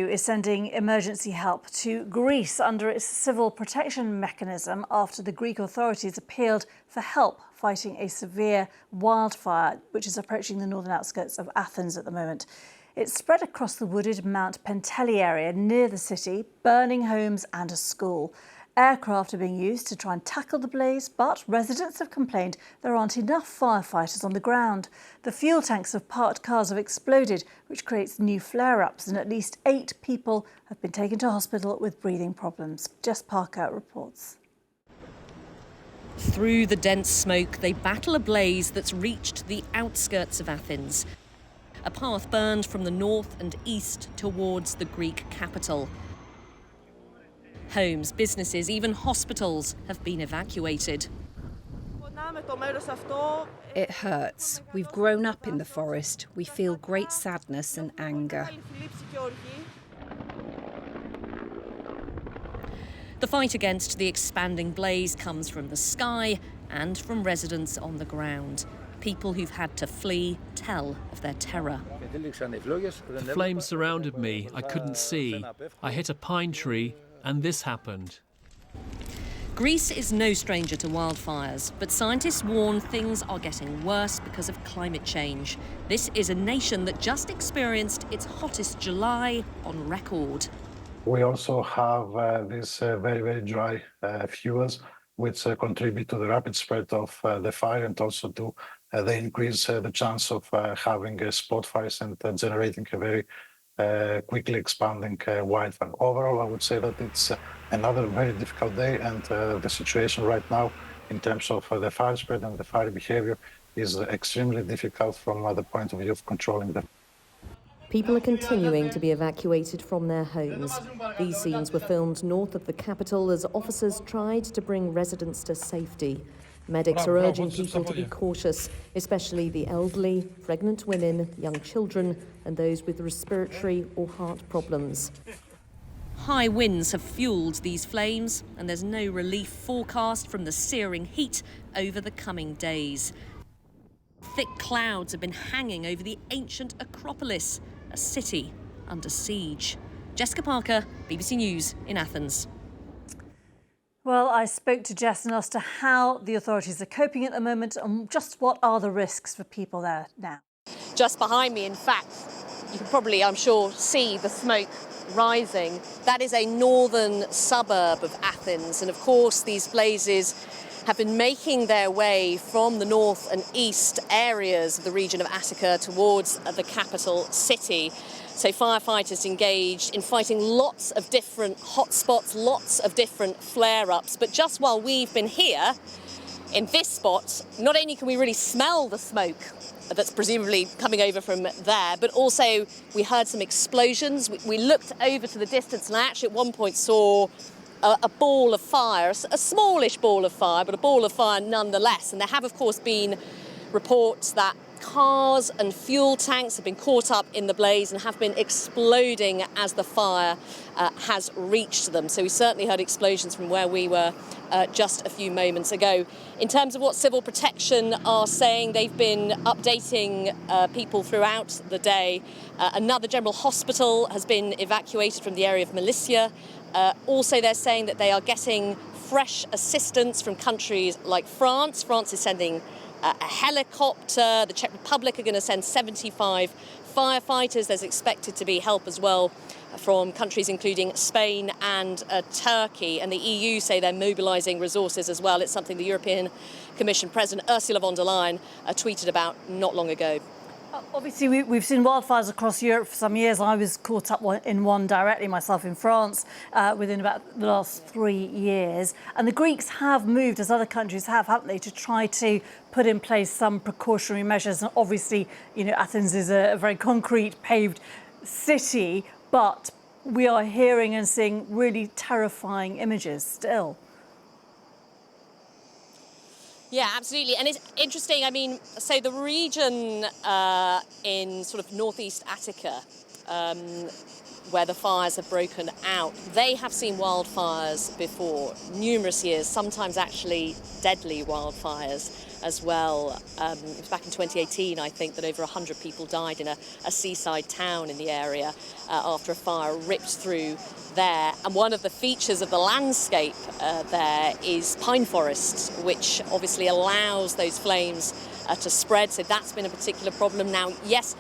is sending emergency help to Greece under its civil protection mechanism after the Greek authorities appealed for help fighting a severe wildfire, which is approaching the northern outskirts of Athens at the moment. It's spread across the wooded Nea Penteli area near the city, burning homes and a school. Aircraft are being used to try and tackle the blaze, but residents have complained there aren't enough firefighters on the ground. The fuel tanks of parked cars have exploded, which creates new flare-ups, and at least 8 people have been taken to hospital with breathing problems. Jess Parker reports. Through the dense smoke, they battle a blaze that's reached the outskirts of Athens. A path burned from the north and east towards the Greek capital. Homes, businesses, even hospitals have been evacuated. It hurts. We've grown up in the forest. We feel great sadness and anger. The fight against the expanding blaze comes from the sky and from residents on the ground. People who've had to flee tell of their terror. The flames surrounded me. I couldn't see. I hit a pine tree and this happened. Greece is no stranger to wildfires, but scientists warn things are getting worse because of climate change. This is a nation that just experienced its hottest July on record. We also have these very, very dry fuels, which contribute to the rapid spread of the fire and also to they increase the chance of having spot fires and generating a very quickly expanding wildfire. Overall, I would say that it's another very difficult day, and the situation right now in terms of the fire spread and the fire behavior is extremely difficult from the point of view of controlling them. People are continuing to be evacuated from their homes. These scenes were filmed north of the capital as officers tried to bring residents to safety. Medics are urging people to be cautious, especially the elderly, pregnant women, young children, and those with respiratory or heart problems. High winds have fueled these flames, and there's no relief forecast from the searing heat over the coming days. Thick clouds have been hanging over the ancient Acropolis, a city under siege. Jessica Parker, BBC News in Athens. Well, I spoke to Jess and asked her how the authorities are coping at the moment and just what are the risks for people there now. Just behind me, in fact, you can probably, I'm sure, see the smoke rising. That is a northern suburb of Athens. And of course, these blazes have been making their way from the north and east areas of the region of Attica towards the capital city. So firefighters engaged in fighting lots of different hotspots, lots of different flare-ups. But just while we've been here, in this spot, not only can we really smell the smoke that's presumably coming over from there, but also we heard some explosions. We looked over to the distance and I actually at one point saw a ball of fire, a smallish ball of fire, but a ball of fire nonetheless. And there have, of course, been reports that cars and fuel tanks have been caught up in the blaze and have been exploding as the fire has reached them. So we certainly heard explosions from where we were just a few moments ago. In terms of what civil protection are saying, they've been updating people throughout the day. Another general hospital has been evacuated from the area of Militia. Also, they're saying that they are getting fresh assistance from countries like France. France is sending a helicopter. The Czech Republic are going to send 75 firefighters. There's expected to be help as well from countries including Spain and Turkey. And the EU say they're mobilising resources as well. It's something the European Commission President Ursula von der Leyen tweeted about not long ago. Obviously, we've seen wildfires across Europe for some years. I was caught up in one directly myself in France within about the last 3 years. And the Greeks have moved, as other countries have, haven't they, to try to put in place some precautionary measures. And obviously, you know, Athens is a very concrete, paved city, but we are hearing and seeing really terrifying images still. Yeah, absolutely. And it's interesting, I mean, so the region in sort of northeast Attica, where the fires have broken out. They have seen wildfires before, numerous years, sometimes actually deadly wildfires as well. It was back in 2018, I think, that over 100 people died in a seaside town in the area after a fire ripped through there. And one of the features of the landscape there is pine forests, which obviously allows those flames to spread. So that's been a particular problem. Now, yes,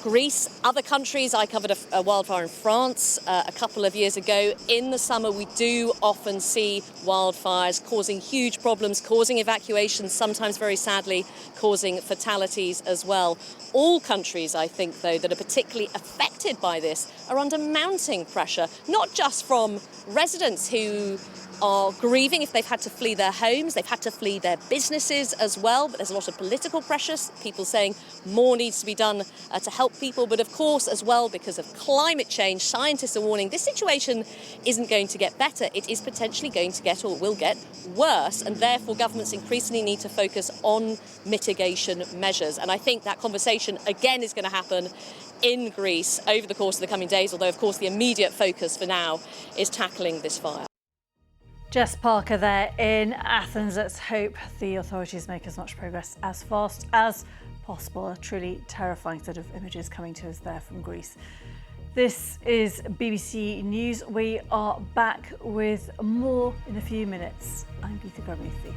Greece, other countries, I covered a wildfire in France a couple of years ago. In the summer, we do often see wildfires causing huge problems, causing evacuations, sometimes very sadly causing fatalities as well. All countries, I think, though, that are particularly affected by this are under mounting pressure, not just from residents who are grieving if they've had to flee their homes, they've had to flee their businesses as well, but there's a lot of political pressures, people saying more needs to be done to help people, but of course as well because of climate change, scientists are warning this situation isn't going to get better, it is potentially going to get or will get worse, and therefore governments increasingly need to focus on mitigation measures. And I think that conversation again is going to happen in Greece over the course of the coming days, although of course the immediate focus for now is tackling this fire. Jess Parker there in Athens. Let's hope the authorities make as much progress as fast as possible. A truly terrifying set of images coming to us there from Greece. This is BBC News. We are back with more in a few minutes. I'm Geeta Gurmeethy.